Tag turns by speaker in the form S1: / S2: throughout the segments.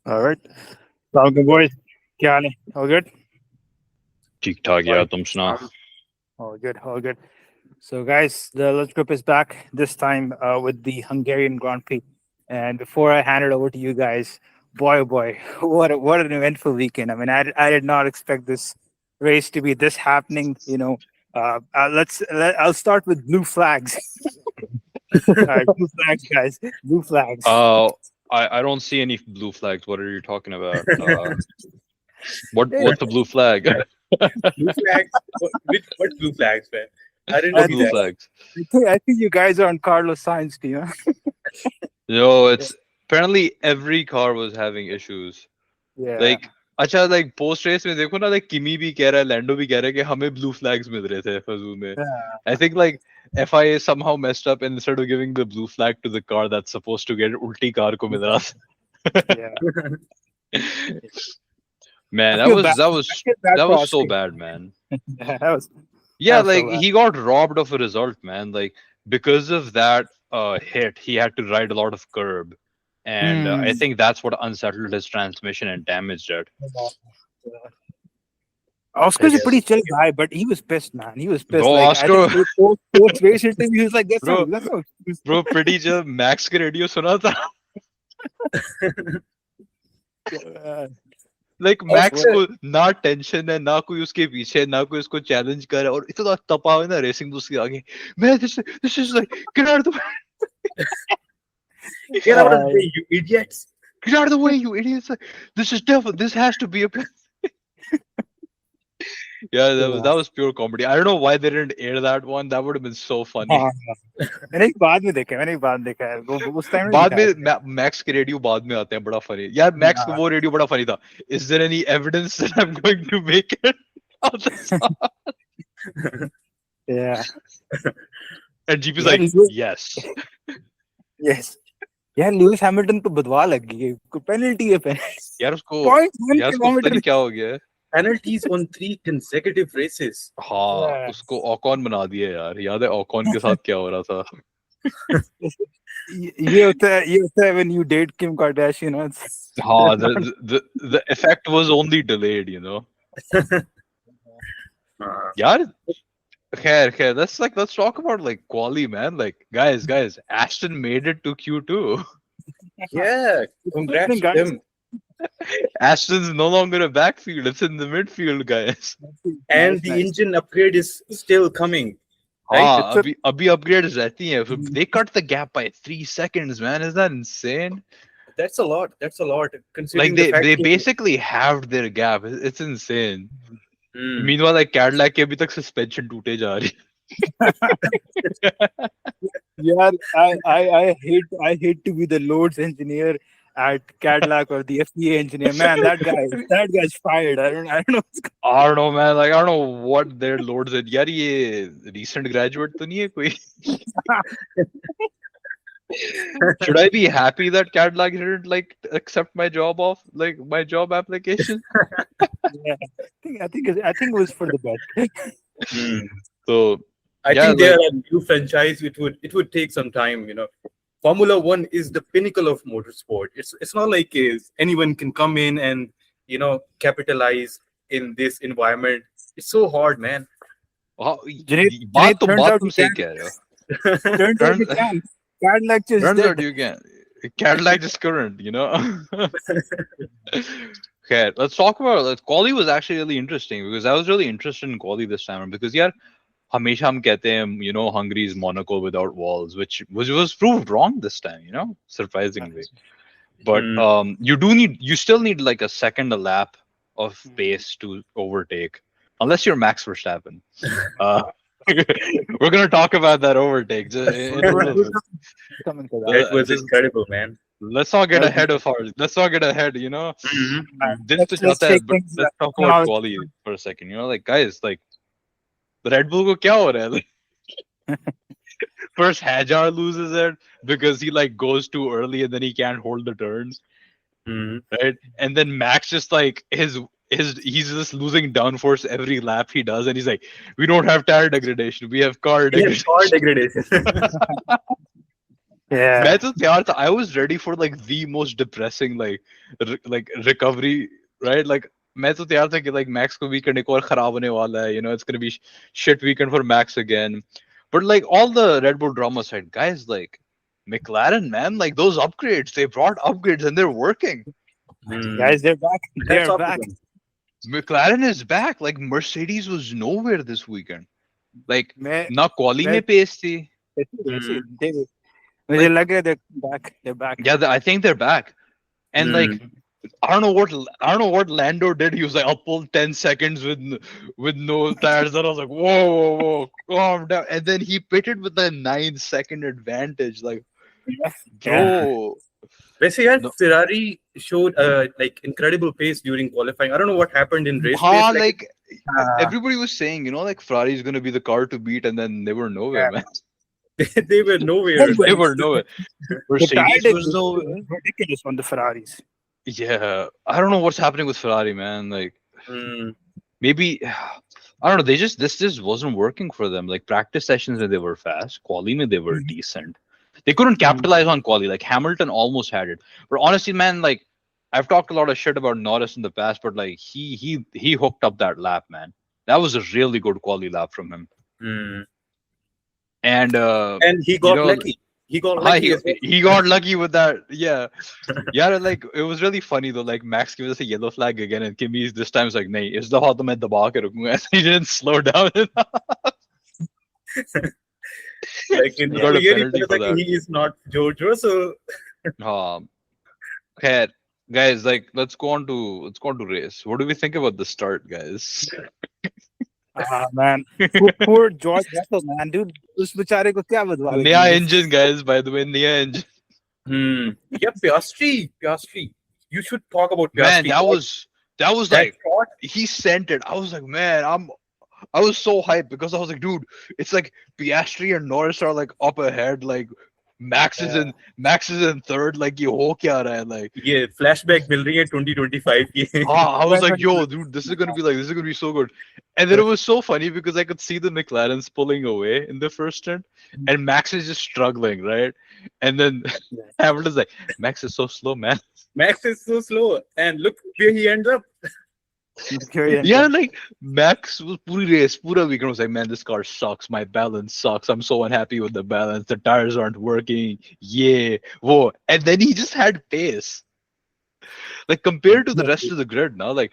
S1: All right. All good, boys. क्या हाल है? All good?
S2: ठीक ठाक यार तुम सुना
S1: All good, all good. So, guys, the Let's Group is back this time with the Hungarian Grand Prix. And before I hand it over to you guys, boy, oh boy, what an eventful weekend. I mean, I did not expect this race to be this happening. I'll start with blue flags. All right, blue flags, guys. Blue flags.
S2: I don't see any blue flags. What are you talking about? What's the blue flag?
S3: Blue flags? What blue flags, man? I didn't
S2: What
S3: see
S2: blue
S3: that.
S2: flags?
S1: I think you guys are on Carlos Sainz team. Huh?
S2: No, it's apparently every car was having issues.
S1: Yeah.
S2: Like अच्छा like post race में देखो ना like Kimi भी कह रहा है Lando भी कह रहा है कि हमें blue flags मिल रहे थे फजूल में.
S1: Yeah.
S2: I think like FIA somehow messed up and instead of giving the blue flag to the car that's supposed to get ulti car को मिल रहा था.
S1: Yeah.
S2: Man,
S1: I feel
S2: that was so
S1: Piastri.
S2: bad, man.
S1: Yeah, that was
S2: Yeah,
S1: so
S2: like
S1: bad.
S2: he got robbed of a result, man. Like because of that hit, he had to ride a lot of curb, and I think that's what unsettled his transmission and damaged it.
S1: Oscar's a
S3: Yes.
S1: pretty chill guy, but he was pissed, man. He was pissed.
S2: Bro,
S1: like,
S2: Oscar-
S1: I think post race interview, he was like, "That's
S2: Bro.
S1: not."
S2: Bro, pretty जब Max के radio सुना था, like Max को ना tension है, ना कोई उसके पीछे, ना कोई उसको चैलेंज कर रहा है और इतना तपा है ना रेसिंग उसके आगे. मैं this is like get out of the way,
S3: Get out of the way, you idiots!
S2: get out of the way, you idiots! This is definitely this has to be a. Yeah, that was pure comedy. I don't know why they didn't air that one. That would have been so funny.
S1: मैंने बाद में देखा है वो उस time
S2: बाद में max के रेडियो बाद में आते हैं बड़ा फनी यार मैक्स का वो रेडियो बड़ा फनी था is there any evidence that I am going to make it
S1: Yeah.
S2: And GP is
S1: Yeah,
S2: like yes
S1: Yes. यार लुइस हैमिल्टन तो बदवा लग गई है. कोई पेनल्टी है पे.
S2: यार उसको
S1: 0.1
S2: यार उसको पता नहीं क्या हो गया है.
S3: Penalties on 3 consecutive races.
S2: हाँ
S1: Yeah.
S2: उसको ऑकॉन बना दिया यार याद है ऑकॉन के साथ क्या हो रहा था.
S1: ये होता है when you date Kim Kardashian.
S2: हाँ the effect was only delayed, you know. यार खैर let's talk about like quali, man. Like guys Aston made it to Q2.
S3: Yeah, congrats to
S1: Guys.
S3: them.
S2: Aston's no longer a backfield, it's in the midfield, guys.
S3: And the engine upgrade is still coming.
S2: हाँ अभी upgrades रहती हैं. They cut the gap by 3 seconds, man. Is that insane?
S3: That's a lot. Considering
S2: Like
S3: the fact
S2: they
S3: that-
S2: basically halved their gap. It's insane.
S3: Hmm.
S2: Meanwhile, like Cadillac के अभी तक suspension टूटे जा रही.
S1: Yeah, I hate to be the loads engineer at Cadillac or the FPA engineer. Man, that guy's fired. I don't know.
S2: I don't know, man. Like I don't know what their loads are. यार ये recent graduate तो नहीं है कोई. Should I be happy that Cadillac didn't like accept my job my job application?
S1: Yeah, I think it was for the best.
S2: So
S3: I
S2: Yeah,
S3: think they are a new franchise. It would take some time, you know. Formula One is the pinnacle of motorsport. It's not like anyone can come in and capitalize in this environment. It's so hard, man.
S2: बात तुम सही कह रहे हो.
S1: Turns out you can. Cadillac just
S2: Turns
S1: did.
S2: out you can. Cadillac just couldn't, you know. Okay, let's talk about quali was actually really interesting because I was really interested in quali this time because yeah, हमेशा हम कहते हैं, you know, Hungary is Monaco without walls, which was proved wrong this time, you know, surprisingly. But you still need like a second a lap of pace to overtake, unless you're Max Verstappen. We're gonna talk about that overtake.
S3: That was incredible, man.
S2: Let's not get ahead of ours. Let's not get ahead, you know.
S1: Let's take things
S2: Let's talk about quali for a second. You know, like guys, like Red Bull को क्या हो रहा है? First Hajar loses it because he like goes too early and then he can't hold the turns. Right? And then Max just like he's just losing downforce every lap he does, and he's like, we don't have tire degradation, we have car degradation.
S1: Yeah.
S2: मैं तो तैयार था. I was ready for like the most depressing like recovery, right? Like मैं तो तैयार था कि like Max को weekend एक और खराब होने वाला है. You know, it's gonna be shit weekend for Max again. But like all the Red Bull drama aside, guys, like McLaren, man, like those upgrades, they brought upgrades and they're working.
S1: Guys, they're back.
S3: Hats
S1: They're
S3: off to
S1: back.
S3: them.
S2: McLaren is back. Like Mercedes was nowhere this weekend. Like
S1: मैं
S2: ना quali
S1: मैं
S2: में pace थी.
S1: they- मुझे लग रहा है they're back. They're back.
S2: Yeah, I think they're back. And like
S3: Mm.
S2: I don't know what Lando did. He was like, I'll pull 10 seconds with no tires. And I was like, whoa, calm down. And then he pitted with a 9-second advantage. Like, bro.
S3: वैसे यार
S2: No.
S3: Ferrari showed like incredible pace during qualifying. I don't know what happened in race
S2: Ha,
S3: pace.
S2: like
S1: Uh,
S2: everybody was saying, you know, like Ferrari is gonna be the car to beat, and then they were nowhere, man.
S3: They were nowhere.
S2: They were nowhere.
S1: the
S2: Mercedes
S1: tire
S2: was
S1: is
S2: nowhere.
S1: ridiculous on the Ferraris.
S2: Yeah, I don't know what's happening with Ferrari, man. Like
S3: Mm.
S2: maybe I don't know. This just wasn't working for them. Like practice sessions, they were fast. Quali, they were decent. They couldn't capitalize on quali. Like Hamilton almost had it. But honestly, man, like I've talked a lot of shit about Norris in the past, but like he hooked up that lap, man. That was a really good quali lap from him.
S3: Mm.
S2: And
S3: And he got
S2: know,
S3: lucky. He got lucky as well.
S2: he got lucky with that. Yeah. Yeah, like it was really funny though. Like Max gives us a yellow flag again, and Kimi this time is like, "Nahi, is the hot the daba ke rukunga." He didn't slow down.
S3: Like in
S2: He got a
S3: theory,
S2: penalty for that.
S3: he is not Jojo, so
S2: Okay, guys, like let's go on to race. What do we think about the start, guys?
S1: Man, poor George Russell, man, dude. उस बेचारे को क्या बदवा लगी?
S2: Nia engine, guys. By the way, Nia engine.
S3: yeah, Piastri. You should talk about Piastri.
S2: Man, that was
S3: that
S2: like
S3: shot.
S2: he sent it. I was like, man, I was so hyped because I was like, dude, it's like Piastri and Norris are like up ahead. Like Max is in third. Like ये हो क्या रहा है? Like
S3: Yeah, flashback मिल रही है 2025 की.
S2: I was like, yo, dude, this is gonna be so good. And then it was so funny because I could see the McLarens pulling away in the first turn, and Max is just struggling, right? And then Hamilton's like, Max is so slow, man.
S3: Max is so slow, and look where he ends up.
S2: Yeah, like Max was pura weekend was like, man, this car sucks. My balance sucks. I'm so unhappy with the balance. The tires aren't working. Yeah, whoa. And then he just had pace. Like compared to the rest of the grid now, like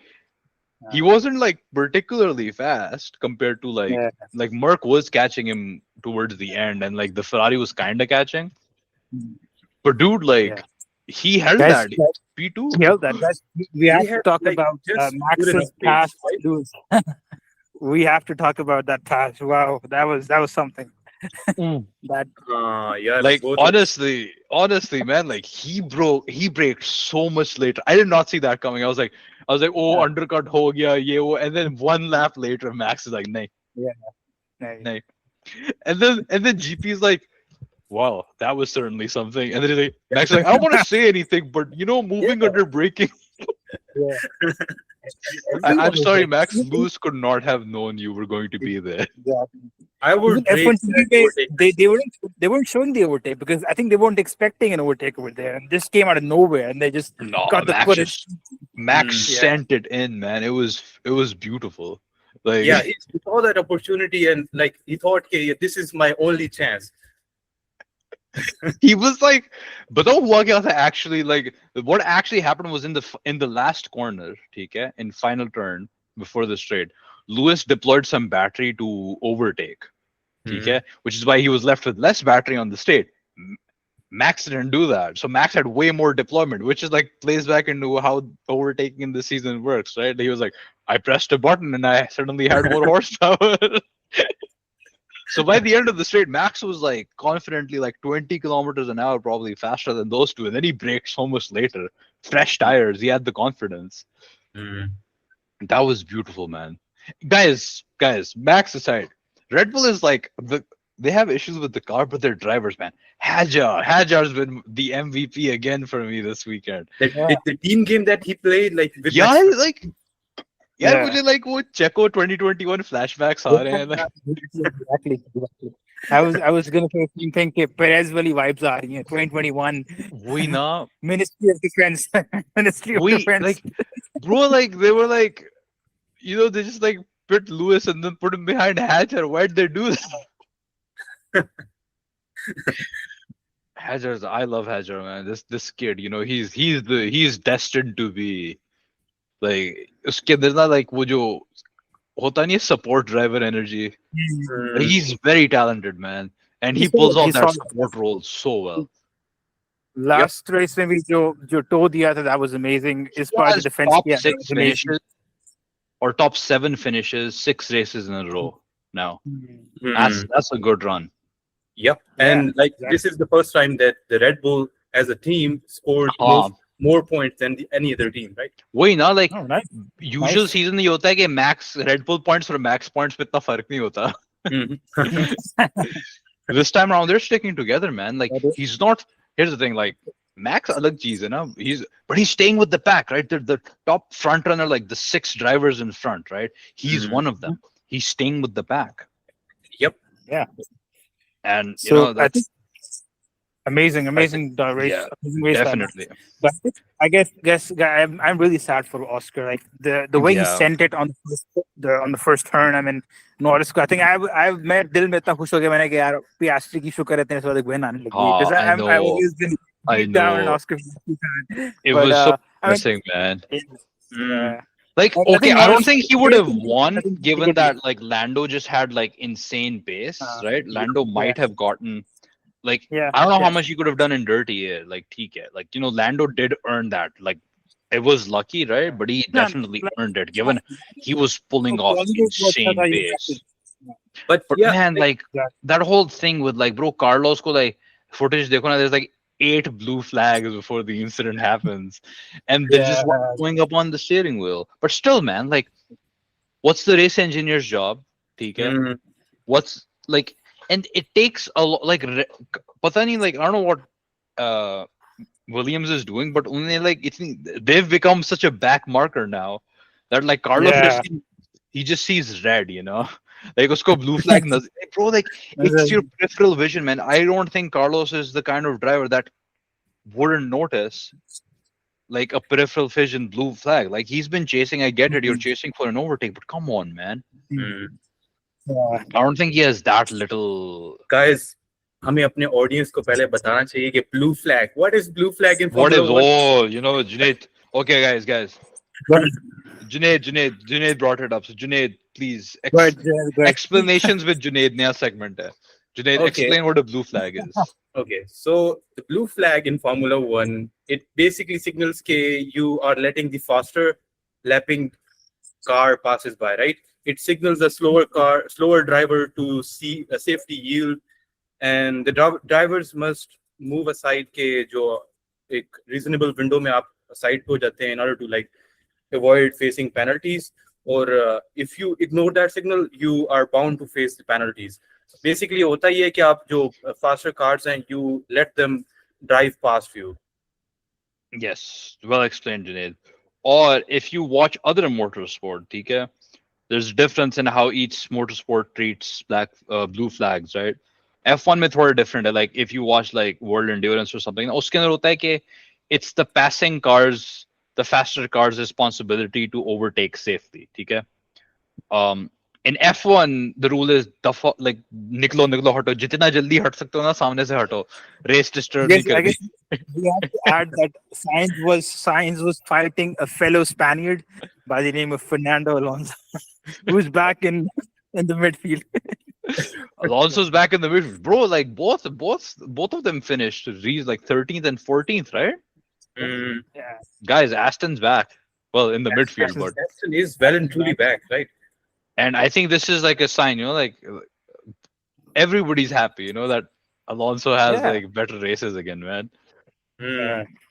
S2: he wasn't like particularly fast compared to like Merc was catching him towards the end, and like the Ferrari was kind of catching. But dude, like he held that P2.
S1: He held that. Guys, we have to talk
S3: like,
S1: about
S3: just
S1: Max's
S3: good
S1: pass.
S3: enough
S1: Lewis. We have to talk about that pass. Wow, that was something. That
S3: yeah,
S2: Like
S3: both
S2: honestly, man, like he braked so much later. I did not see that coming. I was like, oh, undercut ho gaya, ye wo. And then one lap later, Max is like, nay.
S1: Nay.
S2: And then GP's like, wow, that was certainly something. And then he's like, Max is like, I don't want to say anything, but you know, moving under braking. I'm sorry, Max. Lewis could not have known you were going to be there.
S3: I would
S1: Even
S3: rate
S1: F1
S3: that overtake.
S1: they weren't showing the overtake because I think they weren't expecting an overtake over there, and this came out of nowhere, and they just
S2: No,
S1: got the footage.
S2: Max sent it in, man. It was beautiful. Like
S3: Yeah, he saw that opportunity and like he thought, okay, this is my only chance.
S2: he was like, but actually like what actually happened was in the last corner, okay, in final turn before the straight, Lewis deployed some battery to overtake, okay, which is why he was left with less battery on the straight. Max didn't do that, so Max had way more deployment, which is like plays back into how overtaking in the season works, right? He was like, I pressed a button and I suddenly had more horsepower. So by the end of the straight, Max was like confidently like 20 kilometers an hour, probably faster than those two. And then he braked so much later. Fresh tires. He had the confidence. That was beautiful, man. Guys, Max aside, Red Bull is like they have issues with the car, but their drivers, man. Hajar's been the MVP again for me this weekend.
S3: The team game that he played, like with
S2: मुझे like वो Checo 2021 flashbacks आ रहे हैं.
S1: Exactly. I was gonna say the same thing. कि Perez वाली vibes आ रही हैं 2021
S2: We ना,
S1: Ministry of Defense. Ministry of
S2: we
S1: Defense.
S2: like, bro, like they were like, they just like put Lewis and then put him behind Hatcher. Why'd they do that? Hatcher's, I love Hatcher, man. This kid, he's destined to be like, उसके अंदर ना like वो जो होता नहीं है support driver energy. Like, he's very talented, man, and he pulls off that support role so well.
S1: Last race में भी जो toe दिया था, that was amazing. Is part of the defense.
S2: Top
S1: Yeah,
S2: 6 finishes or top 7 finishes, 6 races in a row now. That's a good run.
S3: Yep. And this is the first time that the Red Bull as a team scored more points than any other team, right?
S2: वही ना, like
S1: nice.
S2: usual season में ये होता है कि max Red Bull points और max points में इतना फर्क नहीं होता. This time around they're sticking together, man. Like he's not. Here's the thing, like Max अलग चीज है ना. He's staying with the pack, right? The top front runner, like the 6 drivers in front, right? He's one of them. He's staying with the pack.
S3: Yep.
S1: Yeah.
S2: And
S1: so
S2: that's
S1: amazing race.
S2: Yeah,
S1: amazing race
S2: definitely.
S1: But I guess I'm really sad for Oscar. Like the way he sent it on the first turn. I mean, Norris. I think मैं दिल में इतना खुश हो गया मैंने कि यार Piastri की शुक्र है इतने सारे win आने लगी. Because I've always been down on Oscar.
S2: It was so missing, man.
S1: Yeah.
S2: Like, okay, I don't think he would have won given that like Lando just had like insane pace, right? Lando might have gotten like, I don't know how much he could have done in dirty air, like TK. Like, Lando did earn that. Like, it was lucky, right? But he definitely earned it, given he was pulling off insane pace. But man, like that whole thing with like, bro, Carlos ko like footage dekho na, there's like 8 blue flags before the incident happens, and they're just going up on the steering wheel. But still, man, like, what's the race engineer's job? TK? What's like, and it takes a lot. Like, pata nahi, like, I don't know what Williams is doing, but only like they've become such a back marker now that like Carlos he just sees red, Like usko blue flag, bro. Like it's your peripheral vision, man. I don't think Carlos is the kind of driver that wouldn't notice like a peripheral vision blue flag. Like he's been chasing. I get it, you're chasing for an overtake, but come on, man. I don't think he has that little.
S3: Guys, हमें अपने audience को पहले बताना चाहिए कि blue flag. What is blue flag in
S2: What is?
S3: Formula 1?
S2: Junaid. Okay, guys. Junaid brought it up. So Junaid, please. Explanations with Junaid. Naya segment hai. Junaid, explain what a blue flag is.
S3: Okay, so the blue flag in Formula 1, it basically signals that you are letting the faster lapping car passes by, right? It signals a slower driver to see a safety yield, and the drivers must move aside के जो एक reasonable window में आप side को जाते हैं in order to like avoid facing penalties, or if you ignore that signal, you are bound to face the penalties. Basically, होता ही है कि आप जो faster cars हैं, you let them drive past you.
S2: Yes, well explained, Junaid. Or if you watch other motorsport, okay, there's a difference in how each motorsport treats blue flags, right? F1 में थोड़ा different है. Like if you watch like World Endurance or something, उसके अंदर होता है कि it's the passing cars, the faster cars' responsibility to overtake safely. Okay. In F1, the rule is like निकलो हटो, जितना जल्दी हट सकते हो ना सामने से हटो. Race disturb नहीं करनी.
S1: We have to add that Sainz was fighting a fellow Spaniard by the name of Fernando Alonso, who's back in the midfield.
S2: Alonso's back in the midfield, bro. Like both of them finished like 13th and 14th, right?
S1: Yeah.
S2: Guys, Aston's back. Well, in the midfield, but
S3: Aston is well and truly back, right?
S2: And I think this is like a sign, like everybody's happy, that Alonso has like better races again, man.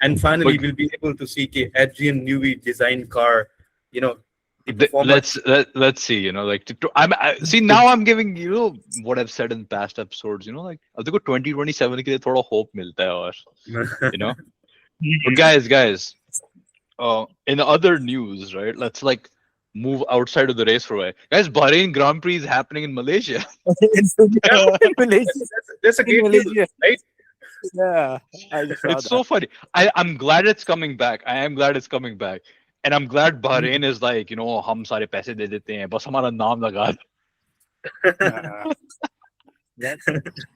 S3: And finally, we'll be able to see the Adrian Newey designed car,
S2: let's see, like see now I'm giving what I've said in past episodes, like अब देखो 2027 के लिए थोड़ा hope मिलता है और But guys, in other news, right? Let's like move outside of the race for a while. Guys, Bahrain Grand Prix is happening in Malaysia.
S1: In Malaysia.
S3: That's a
S1: In
S3: great news,
S1: Malaysia.
S3: right?
S1: Yeah, I just saw
S2: It's
S1: that.
S2: so funny. I'm glad it's coming back. I am glad it's coming back. And I'm glad Bahrain is like, हम सारे पैसे दे देते हैं, बस हमारा नाम लगा.
S1: That's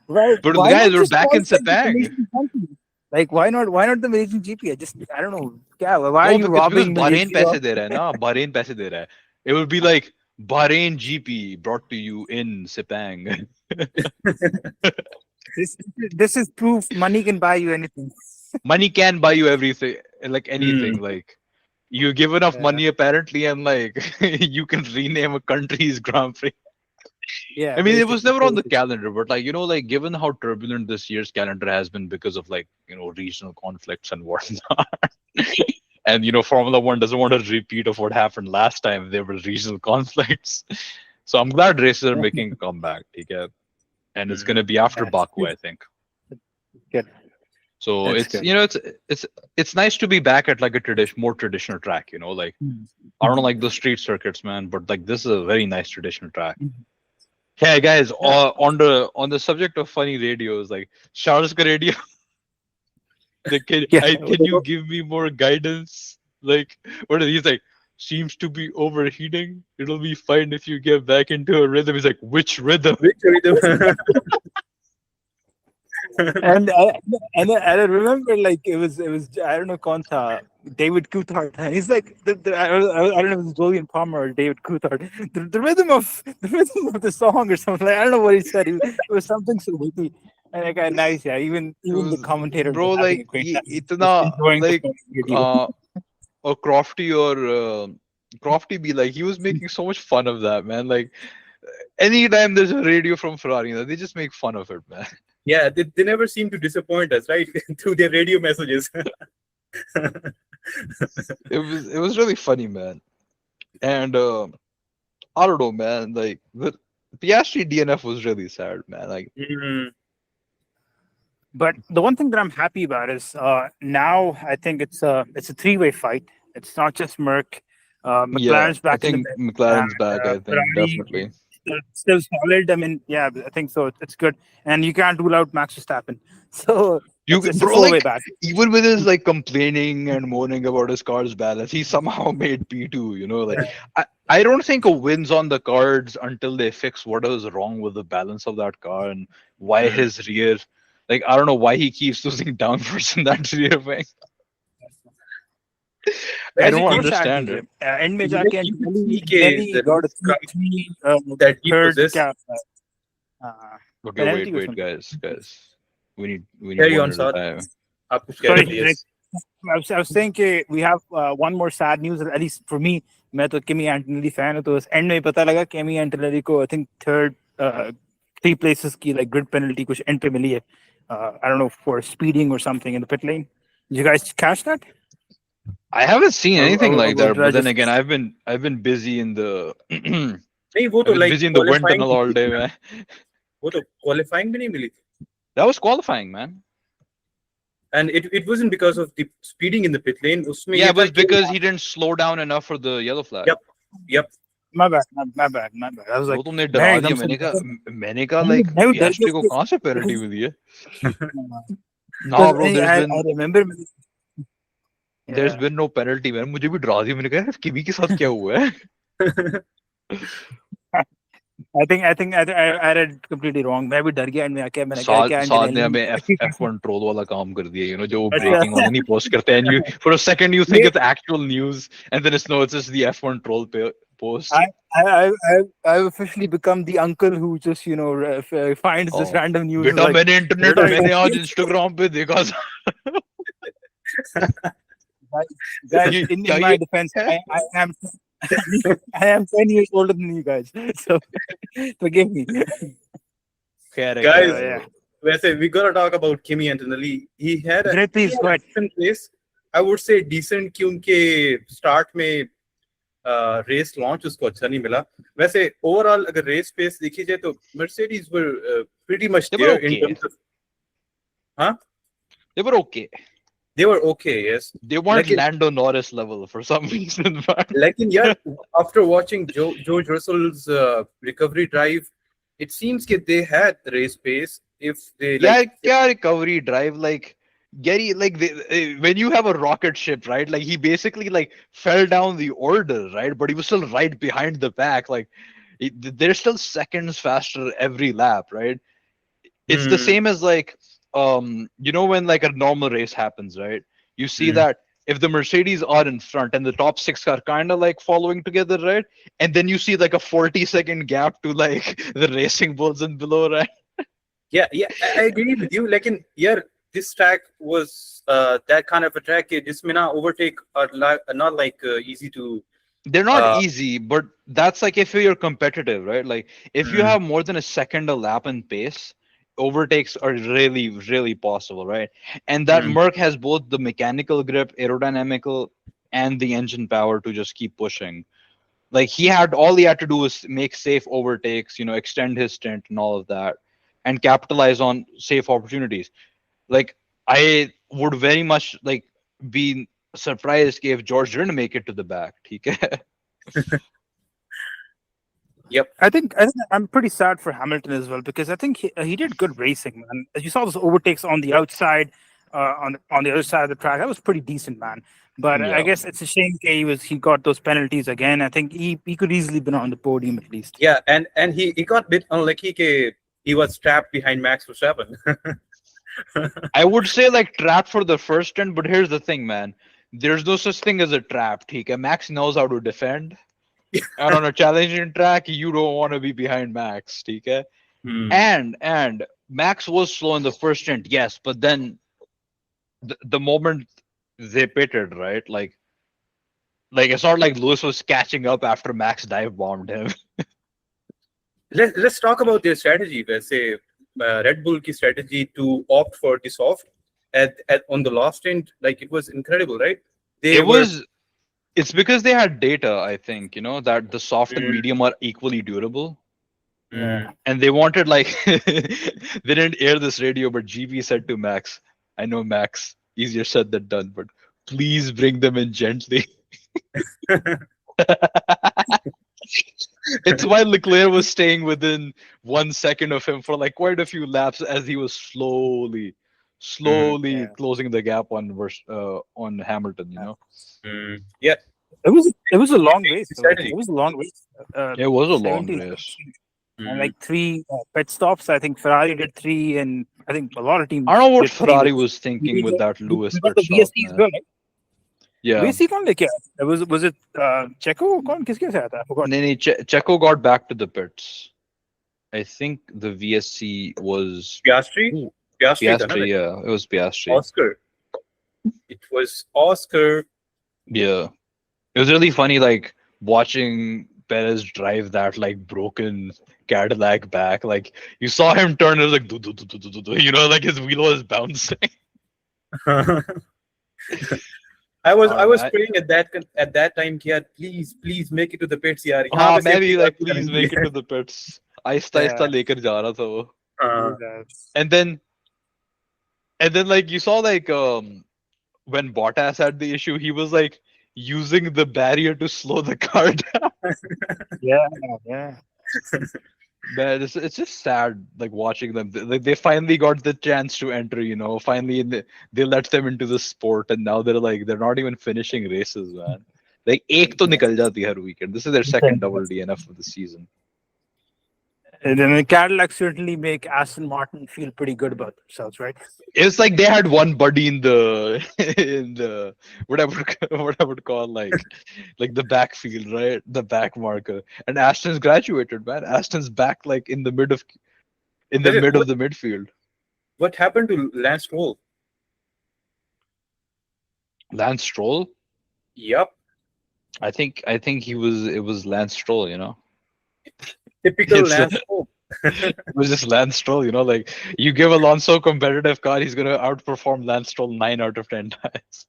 S1: right.
S2: But
S1: Why
S2: guys,
S1: not
S2: we're
S1: just
S2: back in
S1: qualify the
S2: Sepang.
S1: Malaysian country? Like, why not the Malaysian GP? I don't know. Yeah, why are
S2: No,
S1: you
S2: because
S1: robbing
S2: Bahrain
S1: Malaysia?
S2: पैसे दे रहा है ना, Bahrain पैसे दे रहा है. It would be like Bahrain GP brought to you in Sepang.
S1: This is proof money can buy you anything.
S2: Money can buy you everything, like anything. Like you give enough money apparently, and like you can rename a country's Grand Prix.
S1: Yeah,
S2: I mean, it was
S1: basically.
S2: never on the calendar, but like like given how turbulent this year's calendar has been because of like regional conflicts and whatnot, and Formula One doesn't want a repeat of what happened last time. There were regional conflicts, so I'm glad races are making a comeback. Okay? And it's going to be after
S1: That's
S2: Baku,
S1: good.
S2: I think.
S1: Good.
S2: So
S1: That's
S2: it's nice to be back at like a more traditional track. Like I don't like the street circuits, man, but like this is a very nice traditional track. Hey guys, on the subject of funny radios, like Charles ka radio, like, can you give me more guidance? Like what are these like? Seems to be overheating. It'll be fine if you get back into a rhythm. He's like, which rhythm?
S3: Which rhythm?
S1: and I remember like it was I don't know Konta David Coulthard, and he's like I don't know if it's Julian Palmer or David Coulthard, the rhythm of the song or something. Like, I don't know what he said. It was something so witty. And like nice, yeah. Even the commentator,
S2: bro,
S1: was
S2: like itna like or Crofty be like, he was making so much fun of that, man. Like anytime there's a radio from Ferrari, they just make fun of it, man.
S3: Yeah, they never seem to disappoint us, right? Through their radio messages.
S2: It was really funny, man. And I don't know, man. Like the Piastri DNF was really sad, man. Like,
S1: but the one thing that I'm happy about is now I think it's a three-way fight. It's not just Merc. McLaren's back.
S2: I think McLaren's back. I think
S1: Ferrari,
S2: definitely.
S1: Still solid. I mean, yeah, I think so. It's good, and you can't rule out Max Verstappen. So it's
S2: bro,
S1: a four-way
S2: like
S1: back.
S2: even with his like complaining and moaning about his car's balance, he somehow made P2. Like I don't think a win's on the cards until they fix what is wrong with the balance of that car and why his rear. Like I don't know why he keeps losing downforce in that rear wing. I don't understand it.
S1: End में जाके
S3: that he possessed.
S2: Okay, wait, guys. We need
S3: Carry
S2: one
S3: on,
S2: at a time.
S1: Sorry, I was saying कि we have one more sad news, at least for me. मैं तो Kimi Antonelli fan हूँ, तो उस end में पता लगा Kimi Antonelli को I think third 3 places की like grid penalty कुछ end पे मिली है. I don't know, for speeding or something in the pit lane. Did you guys catch that?
S2: I haven't seen anything like that, but then again, I've been busy in the busy in the wind tunnel all day, man.
S3: वो तो qualifying भी नहीं मिली.
S2: That was qualifying, man.
S3: And it wasn't because of the speeding in the pit lane.
S2: Yeah, it was because he didn't slow down enough for the yellow flag.
S3: Yep.
S1: My bad. I was like,
S2: वो तुमने डरा दिया. मैंने कहा like Piastri को कहाँ से penalty मिली है? No, bro,
S1: I remember.
S2: There's been no penalty, man. मुझे भी डरा दिया. मैंने कहा किमी के साथ क्या हुआ है?
S1: I think I read completely wrong. मैं भी डर गया and मैंने क्या
S2: साथ ने हमें F1 troll वाला काम कर दिया, जो breaking वाला नहीं post करते हैं. And for a second you think it's actual news, and then it's just the F1 troll post.
S1: I've officially become the uncle who just finds this random news.
S2: बेटा मैंने इंटरनेट मैंने आज Instagram पे देखा था.
S1: Guys, in my defense, I am 10 years older than you guys, so forgive me.
S3: Guys, we gotta talk about Kimi Antonelli. He had a decent race. I would say decent क्योंकि start में race launch उसको अच्छा नहीं मिला. वैसे overall अगर race pace देखी जाए तो Mercedes were pretty much there in terms of.
S2: They were okay.
S3: they were okay, yes.
S2: They weren't
S3: Like
S2: Lando Norris level for some reason, man.
S3: yeah, after watching George Russell's recovery drive, it seems that they had race pace if they like.
S2: Yeah, क्या recovery drive like Gary like when you have a rocket ship, right? Like he basically like fell down the order, right? But he was still right behind the pack. Like they're still seconds faster every lap, right? It's the
S3: Hmm,
S2: same as like when like a normal race happens, right? You see
S3: hmm.
S2: that if the Mercedes are in front and the top six are kind of like following together, right? And then you see like a 40-second gap to like the racing bulls and below, right?
S3: Yeah, yeah, I agree with you. Like yeah, this track was that kind of a track. This mina overtake are not like easy to.
S2: They're not
S3: Uh,
S2: easy, but that's like if you're competitive, right? Like if you
S3: mm,
S2: have more than a second a lap in pace, overtakes are really, really possible, right? And that
S3: mm.
S2: Merc has both the mechanical grip, aerodynamical, and the engine power to just keep pushing. Like all he had to do was make safe overtakes, extend his stint and all of that, and capitalize on safe opportunities. Like I would very much like be surprised if George didn't make it to the back. Okay?
S3: Yep.
S1: I think I'm pretty sad for Hamilton as well because I think he did good racing, man. As you saw those overtakes on the outside, on the other side of the track, that was pretty decent, man. But I
S2: Yeah.
S1: guess it's a shame he got those penalties again. I think he could easily been on the podium at least.
S3: Yeah, and he got bit unlucky. He was trapped behind Max Verstappen.
S2: I would say like trap for the first stint, but here's the thing, man. There's no such thing as a trap. Okay? Max knows how to defend. And on a challenging track, you don't want to be behind Max. Okay?
S3: Hmm.
S2: And Max was slow in the first stint, yes, but then the moment they pitted, right? Like it's not like Lewis was catching up after Max dive bombed him.
S3: Let's talk about their strategy. Let's say Red Bull ki strategy to opt for the soft at on the last stint, like it was incredible, right? They
S2: It
S3: were.
S2: was it's because they had data, I think, that the soft and
S3: Mm,
S2: medium are equally durable.
S3: mm.
S2: And they wanted like they didn't air this radio, but GB said to Max, I know Max, easier said than done, but please bring them in gently. It's why Leclerc was staying within 1 second of him for like quite a few laps as he was slowly,
S3: Mm,
S2: slowly
S1: Yeah.
S2: closing the gap on Hamilton.
S3: yeah,
S1: It was a long race
S3: the
S1: though. I think
S3: strategy.
S1: it was a long race.
S2: It was a long
S1: 17
S2: race.
S1: and
S3: Mm.
S1: like three pit stops. I think Ferrari did three, and I think a lot of
S2: I
S1: teams
S2: don't know what
S1: did three.
S2: Ferrari was thinking with that Lewis
S1: We got
S2: pit
S1: the
S2: stop,
S1: VSC as
S2: man.
S1: well, right?
S2: Yeah.
S1: VSC कौन लेके आया? Was it Checo? कौन किसके साथ था? I forgot.
S2: Checo got back to the pits. I think the VSC was
S3: Piastri,
S2: Ooh,
S3: Piastri, tha na,
S2: Piastri. Yeah, it was Piastri.
S3: Oscar. It was Oscar.
S2: Yeah, it was really funny, like watching Perez drive that like broken Cadillac back. Like you saw him turn, it was like like his wheel was bouncing.
S3: I was
S2: I,
S3: praying at that time कि यार please make it to the pits यार यहाँ पे
S2: मैं
S3: safety
S2: भी
S3: car
S2: like
S3: की
S2: please
S3: guarantee
S2: make it
S3: है.
S2: to the pits. Aahista Aahista
S1: Yeah.
S2: लेकर जा रहा था वो.
S3: हाँ.
S2: And then like you saw like when Bottas had the issue, he was like using the barrier to slow the car down.
S1: Yeah.
S2: Man, it's just sad like watching them. They finally got the chance to enter, finally they let them into the sport, and now they're not even finishing races, man. Like एक तो निकल जाती है हर weekend. This is their second double DNF of the season.
S1: And then the Cadillac certainly make Aston Martin feel pretty good about themselves, right?
S2: It's like they had one buddy in the in the what I would call like the backfield, right? The back marker. And Aston's graduated, man. Aston's back like in the mid of the midfield.
S3: What happened to Lance Stroll?
S2: Lance Stroll?
S3: Yup.
S2: I think it was Lance Stroll,
S3: Typical
S2: It's
S3: Lance Stroll.
S2: it was just Lance Stroll, like you give Alonso a competitive car, he's gonna outperform Lance Stroll 9 out of 10 times.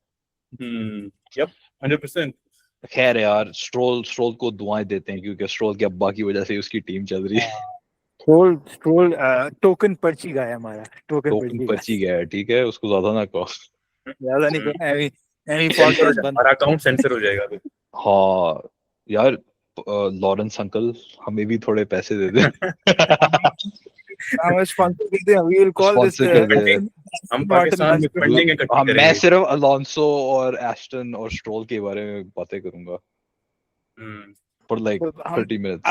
S3: Yep, 100%.
S2: खैर यार stroll को दुआएं देते हैं क्योंकि stroll की अब्बा की वजह से उसकी टीम चल रही है.
S1: Stroll टोकन पर्ची गाया हमारा टोकन
S2: टोकन बची गया है, ठीक है, उसको ज्यादा ना कहो.
S1: ज्यादा नहीं करना any
S3: सेंसर हो
S1: podcast
S3: जाएगा,
S1: बंद.
S3: हमारा अकाउंट सेंसर हो जाएगा फिर।
S2: हाँ यार, लॉरेंस अंकल हमें भी थोड़े पैसे दे दे।
S1: हम sponsor करते हैं. We will call this
S2: sponsor कर दे।
S3: हम
S1: Martin
S3: पाकिस्तान में
S1: Lance Stroll.
S3: फंडिंग इकट्ठी
S2: हाँ, मैं
S3: करेंगे।
S2: सिर्फ अलोंसो और एस्टन और स्ट्रोल के बारे में बातें करूंगा
S3: हम्म,
S2: for like
S1: तो हम
S2: 30 minutes.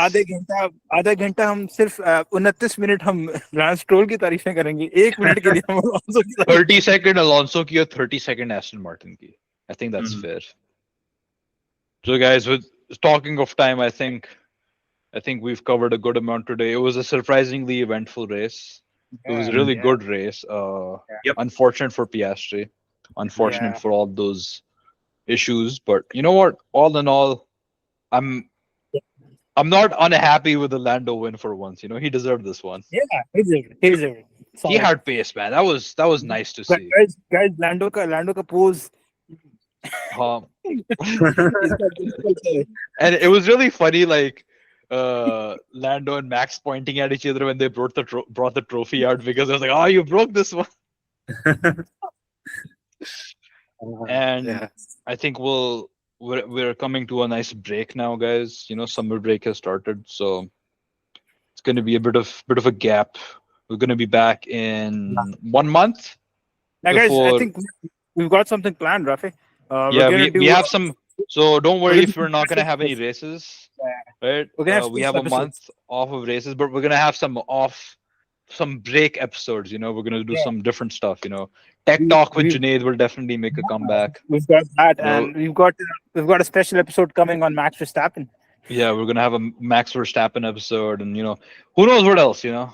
S1: आधा घंटा हम सिर्फ 29 मिनट हम लांस स्ट्रोल की तारीफें करेंगे. 1 मिनट के लिए हम अलोंसो की तारीफ.
S2: 30 second Alonso की और 30 second Aston Martin की. I think that's fair. So guys, with talking of time, I think we've covered a good amount today. It was a surprisingly eventful race. It was a really good race.
S3: Yep.
S2: Unfortunate for Piastri. Unfortunate
S1: Yeah.
S2: for all those issues. But you know what? All in all, I'm not unhappy with the Lando win for once. You know, he deserved this one.
S1: Yeah, he deserved it.
S2: He
S1: Solid.
S2: had pace, man. That was nice to see.
S1: Guys, Lando का pose.
S2: And it was really funny, like Lando and Max pointing at each other when they brought the trophy out, because it was like, oh, you broke this one. And
S1: Yeah.
S2: I think we're coming to a nice break now, guys. You know, summer break has started, so it's going to be a bit of a gap. We're going to be back in 1 month.
S1: Now, guys, I
S2: before-
S1: think we've got something planned, Rafi.
S2: Yeah, we have some. So don't worry
S1: We're
S2: if we're not going to have any races, right?
S1: We're gonna have
S2: We
S1: special
S2: have a month off of races, but we're going to have some break episodes. You know, we're going to do some different stuff. You know, Tech Talk with Junaid will definitely make a comeback.
S1: We've got that,
S2: You know,
S1: and we've got a special episode coming on Max Verstappen.
S2: Yeah, we're going to have a Max Verstappen episode, and you know, who knows what else? You know,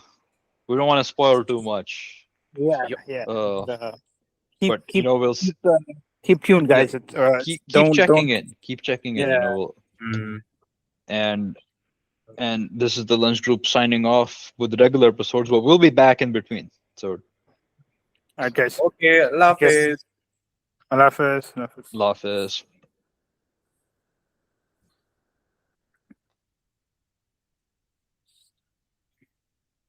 S2: we don't want to spoil too much.
S1: Yeah,
S3: Yep.
S1: yeah.
S2: But
S1: Keep
S2: you know, we'll
S1: keep tuned, guys.
S2: keep
S1: don't-
S2: checking in. Keep checking in. You
S1: Yeah.
S2: know, and this is the lunch group signing off with the regular episodes, but we'll be back in between. So,
S1: All right, guys.
S3: Okay, Allah Hafiz.
S1: Allah Hafiz. Allah Hafiz.
S2: Allah Hafiz.